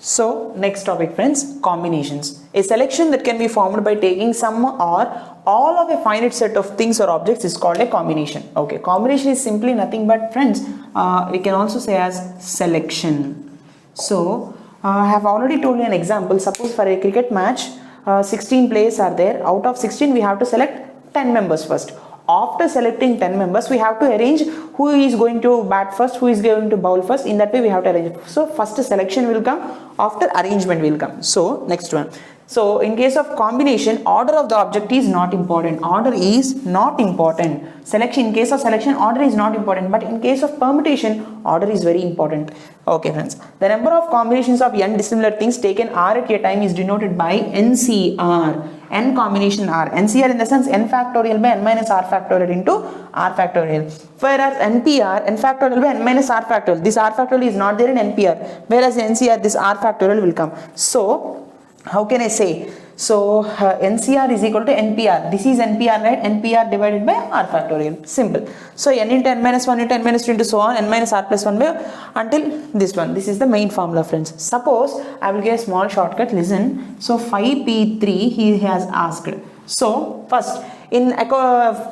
So next topic friends, combinations. A selection that can be formed by taking some or all of a finite set of things or objects is called a combination. Okay, combination is simply nothing but friends, we can also say as selection. So I have already told you an example. Suppose for a cricket match, 16 players are there. Out of 16 we have to select 10 members first. After selecting 10 members, we have to arrange who is going to bat first, who is going to bowl first. In that way we have to arrange it. So first selection will come, after arrangement will come. So next one. So in case of combination, order of the object is not important. Order is not important. Selection, in case of selection, order is not important. But in case of permutation, order is very important. Okay friends. The number of combinations of n dissimilar things taken r at a time is denoted by NCR. N combination r. NCR in the sense n factorial by n minus r factorial into r factorial. Whereas NPR, n factorial by n minus r factorial. This r factorial is not there in NPR. Whereas NCR, this r factorial will come. So how can I say? So NCR is equal to NPR. This is NPR, right? NPR divided by r factorial. Simple. So n into n minus 1 into n minus 2 into so on, n minus r plus 1 by until this one. This is the main formula friends. Suppose I will give a small shortcut. Listen. So 5p3 he has asked. So first in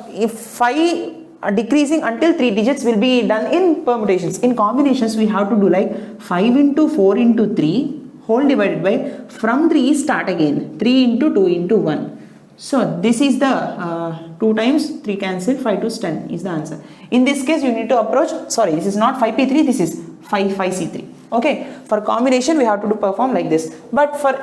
if 5 decreasing until 3 digits will be done in permutations. In combinations we have to do like 5 into 4 into 3 whole divided by from 3 start again 3 into 2 into 1. So this is the 2 times 3 cancel, 5 to 10 is the answer. In this case you need to approach, sorry, this is not 5p3, this is 5c3. Okay, for combination we have to do perform like this. But for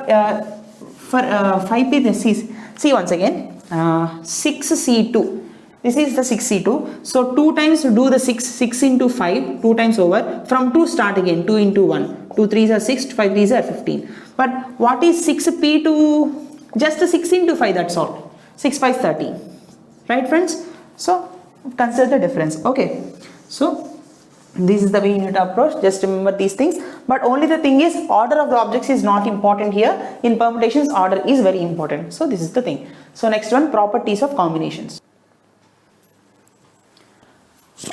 5p3, see once again 6c2. This is the 6c2. So 2 times do the 6 into 5, 2 times over. From 2 start again, 2 into 1. 2 3s are 6, 5 3s are 15. But what is 6p2? Just 6 into 5, that's all. 6 5 30. Right friends? So consider the difference. Okay. So this is the way you need to approach. Just remember these things. But only the thing is, order of the objects is not important here. In permutations, order is very important. So this is the thing. So next one, properties of combinations.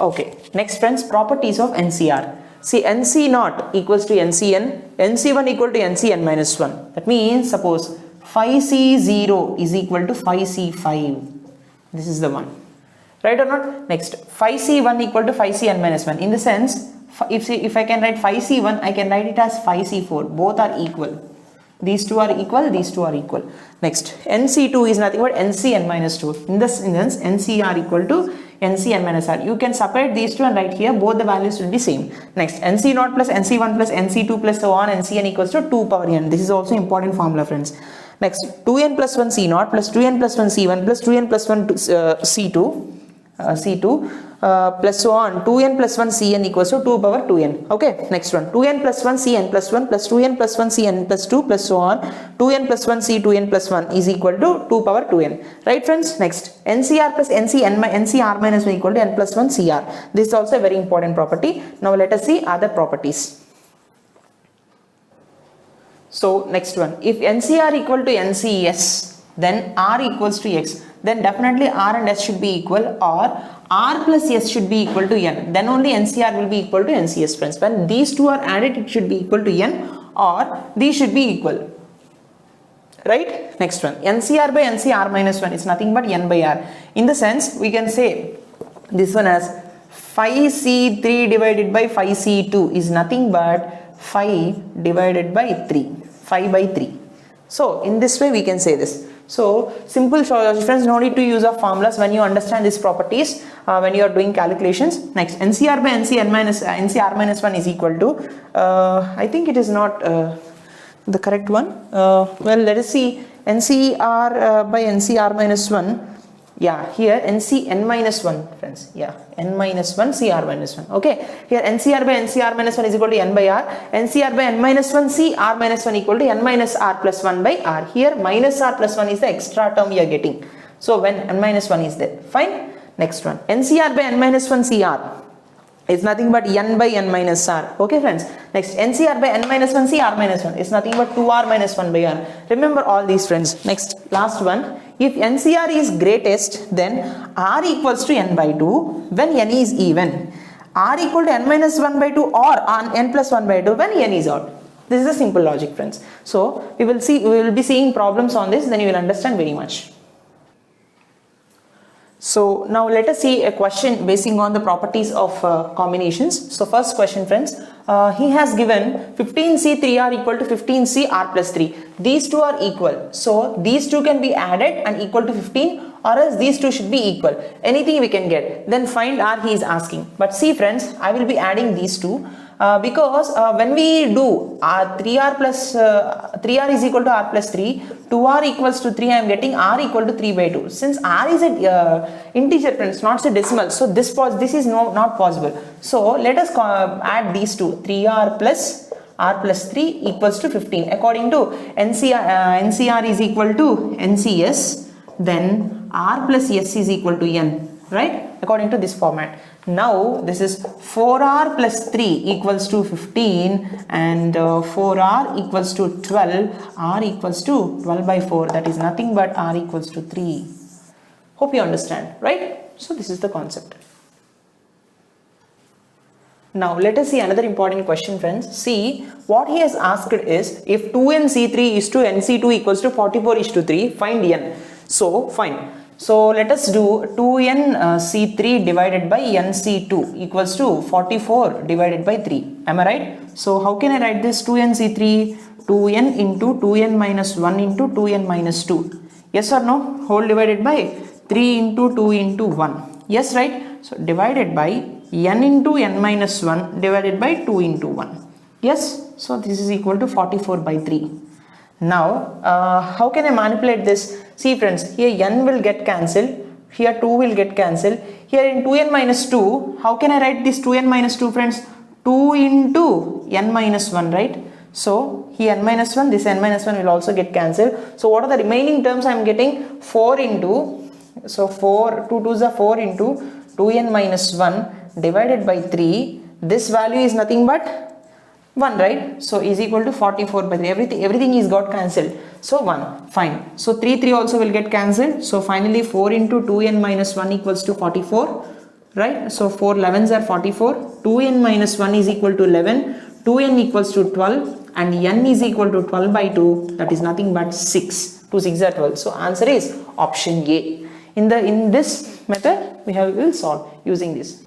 Okay, next friends, properties of NCR. See, NC naught equals to NCN, NC1 equal to NCN minus 1. That means, suppose 5C0 is equal to 5C5. This is the one. Right or not? Next, 5C1 equal to 5CN minus 1. In the sense, if I can write 5C1, I can write it as 5C4. Both are equal. These two are equal, these two are equal. Next, NC2 is nothing but NCN minus 2. In this instance, NCR equal to NCN minus R. You can separate these two and write here, both the values will be same. Next, NC0 plus NC1 plus NC2 plus so on, NCN equals to 2 power n. This is also important formula friends. Next, 2n plus 1 C0 plus 2n plus 1 C1 plus 2n plus 1 C2 plus so on, 2n plus 1 Cn equals to 2 power 2n. Okay, next one, 2n plus 1 Cn plus 1 plus 2n plus 1 Cn plus 2 plus so on, 2n plus 1 C2n plus 1 is equal to 2 power 2n. Right friends? Next, NCR plus NCR minus 1 equal to n plus 1 CR. This is also a very important property. Now let us see other properties. So next one, if NCR equal to NCS, then R equals to X, then definitely R and S should be equal, or R plus S should be equal to N. Then only NCR will be equal to NCS friends. When these two are added, it should be equal to N, or these should be equal. Right? Next one, NCR by NCR minus 1 is nothing but N by R. In the sense, we can say this one as 5C3 divided by 5C2 is nothing but 5 divided by 3. 5 by 3. So in this way we can say this. So simple friends, no need to use of formulas when you understand these properties when you are doing calculations. Next, NCR by NCR minus 1 is equal to I think it is not the correct one. Well, let us see. NCR by NCR minus 1. Yeah, here NCN minus 1 friends. Yeah, N minus 1 CR minus 1. Okay, here NCR by NCR minus 1 is equal to N by R. NCR by N minus 1 CR minus 1 equal to N minus R plus 1 by R. Here minus R plus 1 is the extra term we are getting. So when N minus 1 is there. Fine. Next one, NCR by N minus 1 CR is nothing but N by N minus R. Okay friends. Next, NCR by N minus 1 CR minus 1 is nothing but 2R minus 1 by R. Remember all these friends. Next, last one. If NCR is greatest, then R equals to N by 2 when N is even. R equal to N minus 1 by 2 or N plus 1 by 2 when N is odd. This is a simple logic, friends. So we will be seeing problems on this, then you will understand very much. So now let us see a question basing on the properties of combinations. So first question, friends, he has given 15C 3R equal to 15C R plus 3. These two are equal. So these two can be added and equal to 15, or else these two should be equal. Anything we can get. Then find R he is asking. But see, friends, I will be adding these two. Because when we do 3R is equal to R plus 3, 2R equals to 3, I am getting R equal to 3 by 2. Since R is a integer, friends, not a decimal, so this is not possible. So let us add these two, 3R plus R plus 3 equals to 15. According to NCR is equal to NCS, then R plus S is equal to N, right? According to this format. Now this is 4R plus 3 equals to 15 and 4R equals to 12. R equals to 12 by 4. That is nothing but R equals to 3. Hope you understand, right? So this is the concept. Now let us see another important question, friends. See, what he has asked is, if 2nC3 is to nC2 equals to 44:3, find n. So fine. So let us do 2nC3 divided by nC2 equals to 44 divided by 3. Am I right? So how can I write this? 2nC3, 2n into 2n minus 1 into 2n minus 2. Yes or no? Whole divided by 3 into 2 into 1. Yes, right? So divided by n into n minus 1 divided by 2 into 1. Yes? So this is equal to 44 by 3. Now, how can I manipulate this? See, friends, here n will get cancelled, here 2 will get cancelled. Here in 2n minus 2, how can I write this 2n minus 2, friends? 2 into n minus 1, right? So here n minus 1, this n minus 1 will also get cancelled. So what are the remaining terms I am getting? 4 into, so 4, 2 2s are 4 into 2n minus 1 divided by 3. This value is nothing but 1, right? So is equal to 44 by 3. Everything is got cancelled. So 1. Fine. So 3 also will get cancelled. So finally 4 into 2n minus 1 equals to 44. Right? So 4 11s are 44. 2n minus 1 is equal to 11. 2n equals to 12. And n is equal to 12 by 2. That is nothing but 6. 2 6 are 12. So answer is option A. In this method we will solve using this.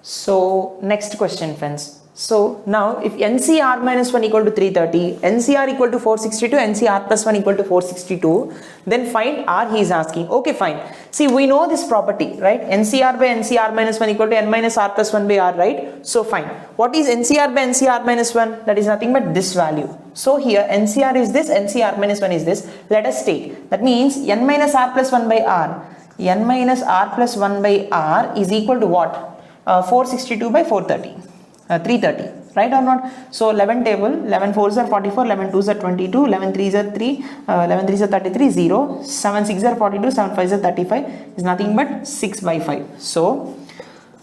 So next question, friends. So now if NCR minus 1 equal to 330, NCR equal to 462, NCR plus 1 equal to 462, then find R he is asking. Okay, fine. See, we know this property, right? NCR by NCR minus 1 equal to n minus R plus 1 by R, right? So fine. What is NCR by NCR minus 1? That is nothing but this value. So here NCR is this, NCR minus 1 is this. Let us take. That means n minus R plus 1 by R. N minus R plus 1 by R is equal to what? 462 by 330, right or not? So 11 table, 11 4s are 44, 11 2s are 22, 11 3s are 3, 11 3s are 33, 0, 7 6s are 42, 7 5s are 35 is nothing but 6 by 5. So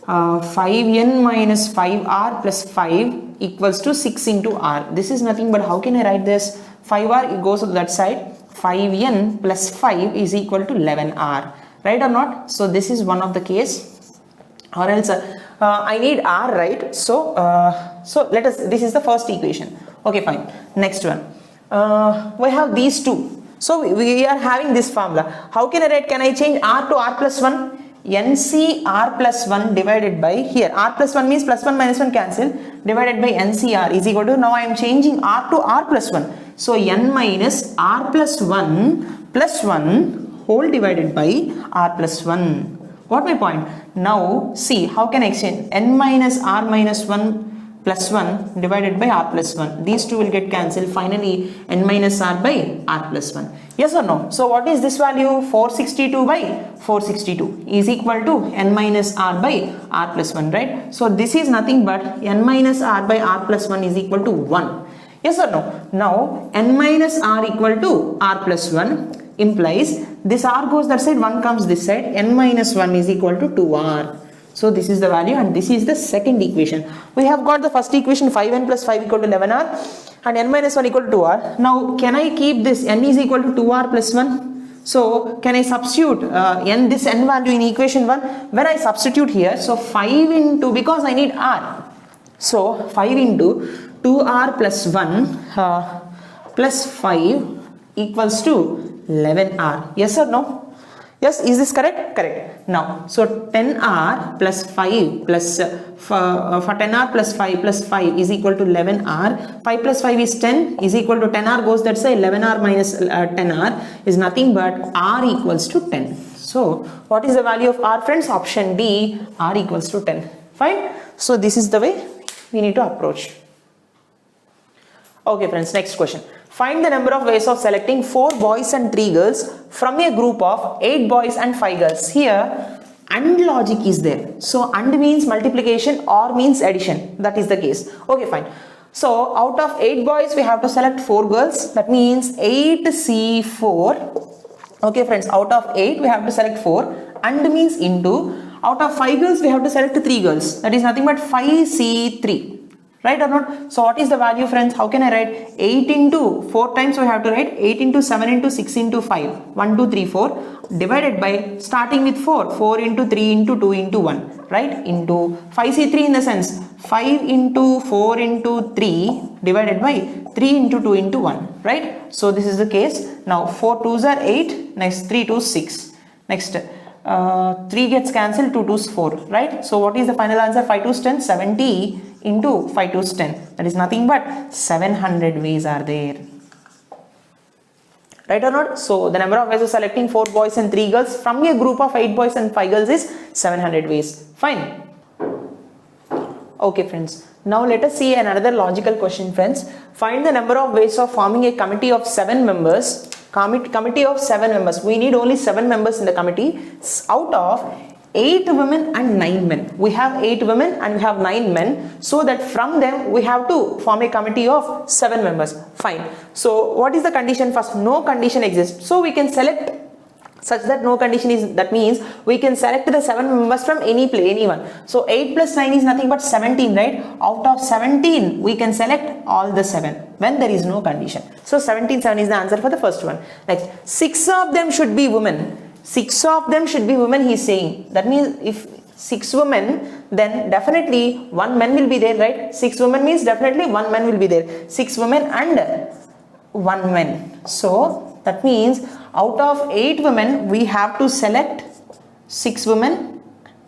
5n minus 5r plus 5 equals to 6 into r. This is nothing but, how can I write this? 5r, it goes to that side. 5n plus 5 is equal to 11r, right or not? So this is one of the case. Or else I need r, right? So let us, this is the first equation. Okay, fine. Next one, we have these two. So we are having this formula. How can I write? Can I change r to r plus 1? NCR plus 1 divided by, here r plus 1 means plus 1 minus 1 cancel, divided by NCR is equal to, now I am changing r to r plus 1. So n minus r plus 1 whole divided by r plus 1. Got my point? Now see, how can I exchange? N minus r minus 1 plus 1 divided by r plus 1. These two will get cancelled. Finally n minus r by r plus 1. Yes or no? So what is this value? 462 by 462 is equal to n minus r by r plus 1, right? So this is nothing but n minus r by r plus 1 is equal to 1. Yes or no? Now n minus r equal to r plus 1 implies this r goes that side, 1 comes this side, n minus 1 is equal to 2r. So this is the value, and this is the second equation. We have got the first equation, 5n plus 5 equal to 11r and n minus 1 equal to 2r. Now can I keep this n is equal to 2r plus 1? So can I substitute this n value in equation 1? When I substitute here, so 5 into, because I need r, So 5 into 2r plus 1 plus 5 equals to 11r. Yes or no? Yes, is this correct? Correct. Now, so 10r plus 5 plus for 10r plus 5 plus 5 is equal to 11r. 5 plus 5 is 10 is equal to 10r goes, that's why 11r minus 10r is nothing but r equals to 10. So what is the value of r, friends? Option D, r equals to 10. Fine. So this is the way we need to approach. Okay friends, next question. Find the number of ways of selecting 4 boys and 3 girls from a group of 8 boys and 5 girls. Here AND logic is there. So AND means multiplication, OR means addition. That is the case. Okay, fine. So out of 8 boys we have to select 4 girls. That means 8C4. Okay friends, out of 8 we have to select 4. AND means into. Out of 5 girls we have to select 3 girls. That is nothing but 5C3. Right or not? So what is the value, friends? How can I write? 8 into 4 times we have to write 8 into 7 into 6 into 5. 1, 2, 3, 4 divided by starting with 4. 4 into 3 into 2 into 1. Right? Into 5C3 in the sense 5 into 4 into 3 divided by 3 into 2 into 1. Right? So this is the case. Now 4 2s are 8. Next 3 2s 6. Next 3 gets cancelled, 2 2s 4. Right? So what is the final answer? 5 2s 10, 70 into 5 2s 10. That is nothing but 700 ways are there. Right or not? So the number of ways of selecting 4 boys and 3 girls from a group of 8 boys and 5 girls is 700 ways. Fine. Okay friends. Now let us see another logical question, friends. Find the number of ways of forming a committee of 7 members. Committee of 7 members. We need only 7 members in the committee out of 8 women and 9 men. We have 8 women and we have 9 men. So that from them we have to form a committee of 7 members. Fine. So what is the condition? First, no condition exists. So we can select such that no condition is, that means we can select the 7 members from anyone. So 8 plus 9 is nothing but 17, right? Out of 17 we can select all the 7 when there is no condition. So 17 7 is the answer for the first one. Next, 6 of them should be women. 6 of them should be women, he is saying. That means if 6 women, then definitely 1 man will be there, right? 6 women means definitely 1 man will be there. 6 women and 1 man. So that means out of 8 women we have to select 6 women,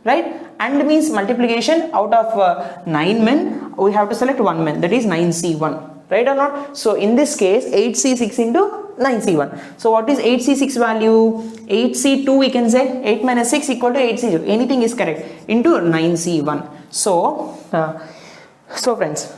right? And means multiplication, out of 9 men we have to select 1 man, that is 9C1. Right or not? So in this case 8C6 into 9C1. So what is 8C6 value? 8C2 we can say. 8 minus 6 equal to 8C2. Anything is correct. Into 9C1. So friends,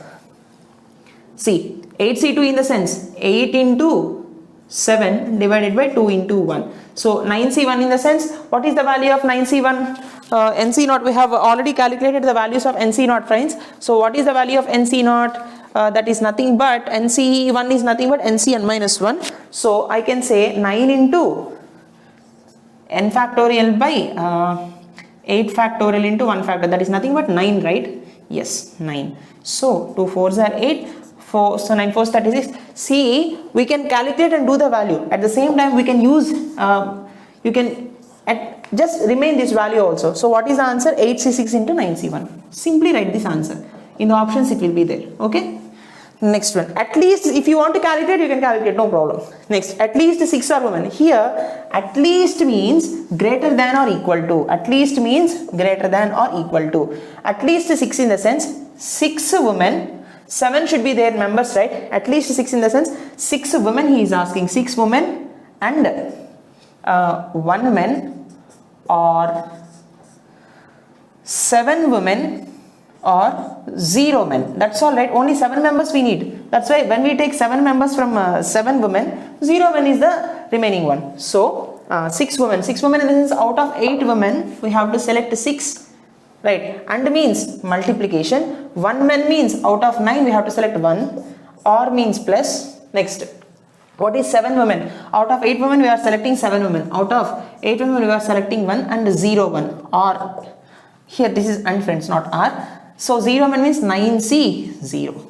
see 8C2 in the sense 8 into 7 divided by 2 into 1. So 9C1 in the sense, what is the value of 9C1? NC0, we have already calculated the values of NC0, friends. So what is the value of NC0? That is nothing but NC1 is nothing but NCn minus 1. So I can say 9 into n factorial by 8 factorial into 1 factor. That is nothing but 9, right? Yes, 9. So 2 4s are 8. 4, so 9 4s 36. See, we can calculate and do the value. At the same time, we can use, you can just remain this value also. So what is the answer? 8C6 into 9C1. Simply write this answer. In the options it will be there. Okay. Next one. At least if you want to calculate, you can calculate, no problem. Next, at least 6 are women. Here, at least means greater than or equal to. At least means greater than or equal to. At least 6 in the sense 6 women. 7 should be their members, right? At least 6 in the sense 6 women he is asking. 6 women and 1 man, or 7 women or 0 men. That's all, right? Only 7 members we need. That's why when we take 7 members from 7 women, 0 men is the remaining one. So 6 women. 6 women in the sense out of 8 women we have to select 6. Right, and means multiplication. 1 man means out of 9 we have to select 1, or means plus. Next, what is 7 women? Out of 8 women we are selecting 7 women. Out of 8 women we are selecting 1 and 0 1, or here this is and, friends, not r. So 0 women means 9C0.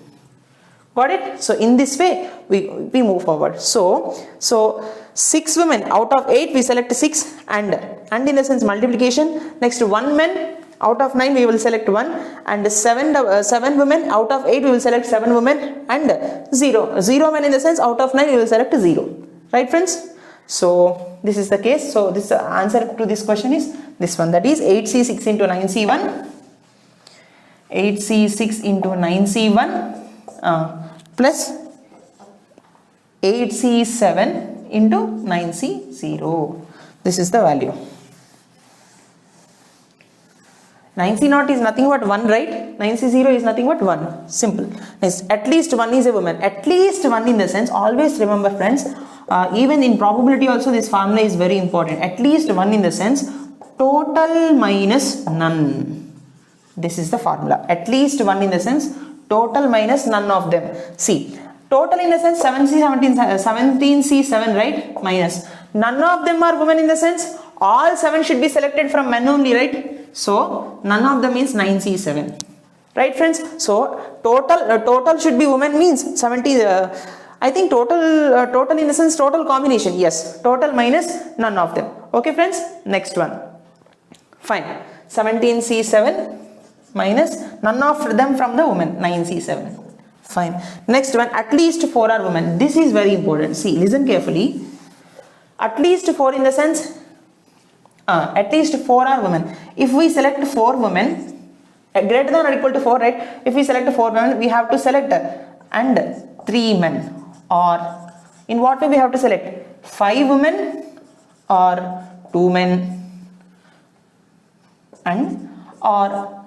Got it? So in this way we move forward. So 6 women out of 8 we select 6 and in the sense multiplication. Next, 1 man out of 9 we will select 1, and 7 women out of 8 we will select 7 women, and 0 men in the sense out of 9 we will select 0. Right friends? So this is the case. So this answer to this question is this one, that is 8C6 into 9C1, 8C6 into 9C1 plus 8C7 into 9C0. This is the value. 9C0 is nothing but 1, right? 9C0 is nothing but 1. Simple. Next, at least 1 is a woman. At least 1 in the sense, always remember friends, even in probability also this formula is very important. At least 1 in the sense, total minus none. This is the formula. At least 1 in the sense, total minus none of them. See, total in the sense 17C7, right? Minus. None of them are women in the sense, all 7 should be selected from men only, right? So none of them means 9C7. Right friends? So total should be women means 70. I think total in the sense total combination. Yes, total minus none of them. Okay friends, next one. Fine. 17C7 minus none of them from the women, 9C7. Fine. Next one, at least 4 are women. This is very important. See, listen carefully. At least 4 in the sense, at least 4 are women. If we select 4 women, greater than or equal to 4, right? If we select 4 women, we have to select and 3 men. Or in what way we have to select? 5 women or 2 men, and or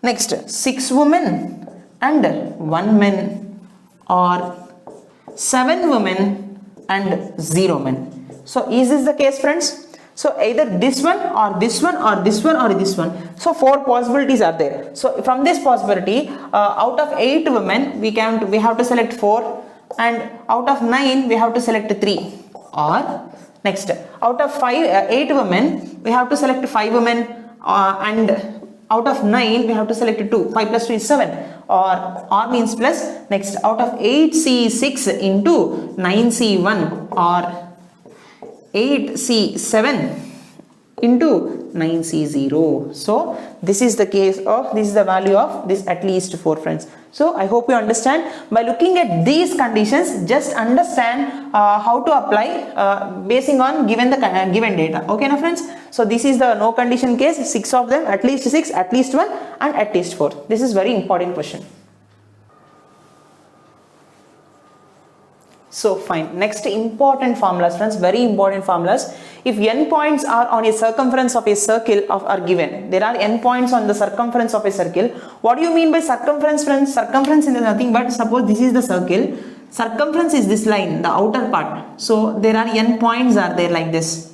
next 6 women and 1 man, or 7 women and 0 men. So is this the case friends? So either this one or this one or this one or this one. So 4 possibilities are there. So from this possibility, out of 8 women we have to select 4, and out of 9 we have to select 3. Or next, out of 8 women we have to select 5 women, and out of 9 we have to select 2. 5 plus 2 is 7. Or means plus. Next, out of 8C6 into 9C1 or 8C7 into 9C0. So this is the case of, this is the value of this at least 4 friends. So I hope you understand. By looking at these conditions, just understand how to apply basing on given data. Okay now friends. So this is the no condition case, 6 of them, at least 6, at least 1 and at least 4. This is very important question. So fine, next important formulas friends, very important formulas. If n points are on a circumference of a circle are given, there are n points on the circumference of a circle. What do you mean by circumference friends? Circumference is nothing but, suppose this is the circle, circumference is this line, the outer part. So there are n points are there like this.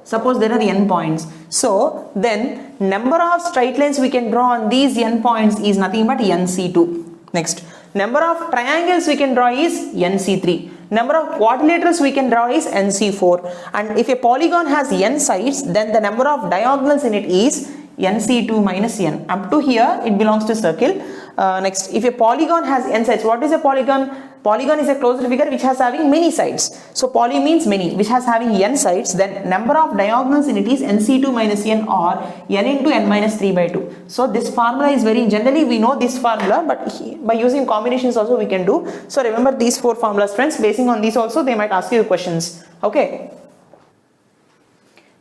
Suppose there are n points. So then number of straight lines we can draw on these n points is nothing but nc2. Next, number of triangles we can draw is nc3. Number of quadrilaterals we can draw is nc4. And if a polygon has n sides, then the number of diagonals in it is nc2 minus n. Up to here it belongs to circle. Next, if a polygon has n sides, what is a polygon? Polygon is a closed figure which has having many sides. So poly means many, which has having n sides, then number of diagonals in it is nc2 minus n, or n into n minus 3 by 2. So this formula is very, generally we know this formula, but by using combinations also we can do. So remember these 4 formulas friends. Basing on these also they might ask you questions. Okay.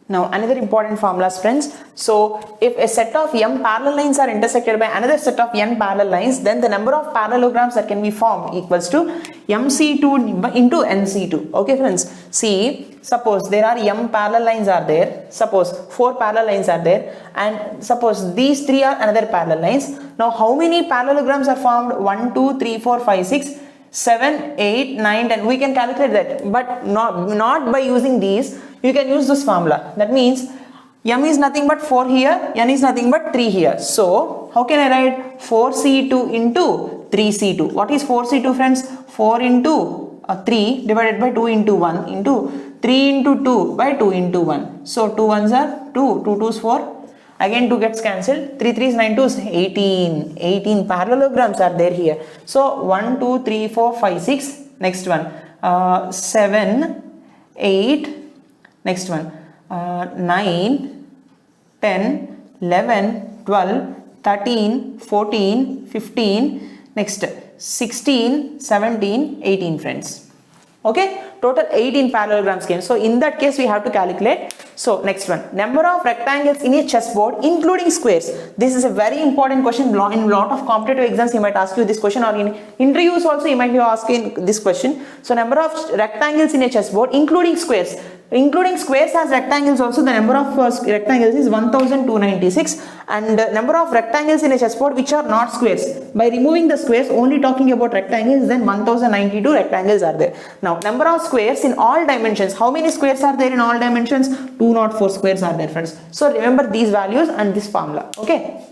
Now another important formulas friends. So if a set of m parallel lines are intersected by another set of n parallel lines, then the number of parallelograms that can be formed equals to mc2 into nc2. Okay friends. See, suppose there are m parallel lines are there. Suppose 4 parallel lines are there, and suppose these 3 are another parallel lines. Now how many parallelograms are formed? 1, 2, 3, 4, 5, 6, 7, 8, 9, 10. We can calculate that, but not by using these. You can use this formula. That means m is nothing but 4 here, n is nothing but 3 here. So how can I write 4c2 into 3c2? What is 4c2 friends? 4 into 3 divided by 2 into 1 into 3 into 2 by 2 into 1. So 2 ones are 2, 2 2s 4. Again 2 gets cancelled. 3 3s 9 2s 18. 18 parallelograms are there here. So 1, 2, 3, 4, 5, 6. Next one 7, 8. Next one 9, 10, 11, 12, 13, 14, 15, next 16, 17, 18 friends. Okay, total 18 parallelograms came. So in that case we have to calculate. So next one, number of rectangles in a chessboard including squares. This is a very important question. In lot of competitive exams he might ask you this question, or in interviews also he might be asking this question. So number of rectangles in a chessboard including squares. Including squares as rectangles also, the number of rectangles is 1296, and number of rectangles in a chessboard which are not squares. By removing the squares, only talking about rectangles, then 1092 rectangles are there. Now number of squares in all dimensions. How many squares are there in all dimensions? 204 squares are there, friends. So remember these values and this formula. Okay.